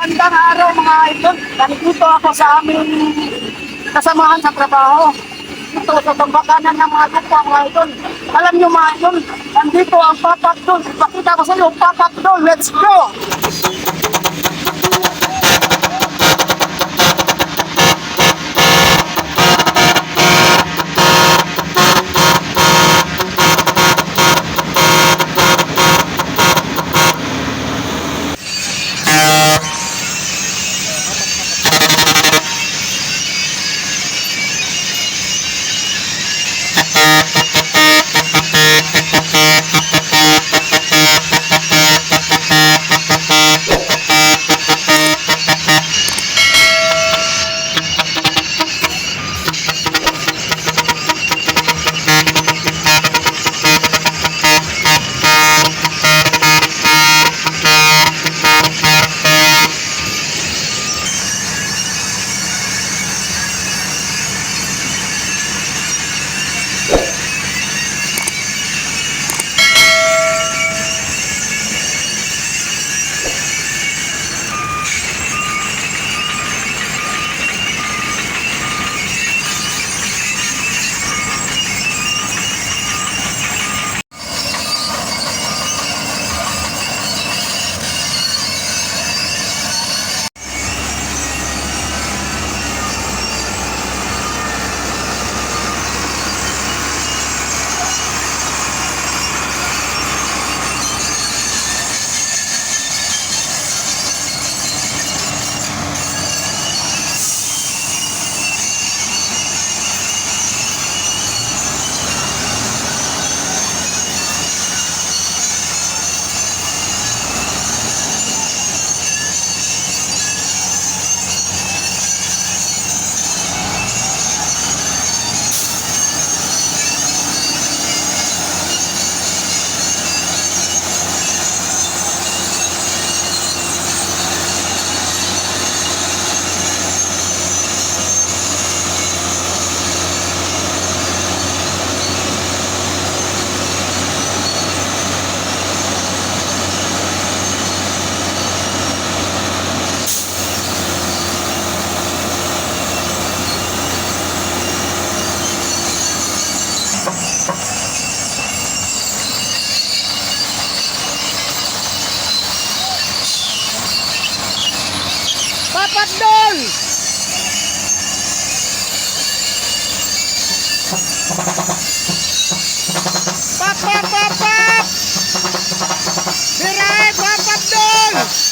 Magandang araw mga idol. Nandito ako sa aming kasamahan sa trabaho. Ito sa pambakanan ng mga lupa mga idol. Alam nyo mga idol, nandito ang papak doon. Ipakita ko sa iyo, papak doon. Let's go! Papak doon! Papak! Miray, papak doon!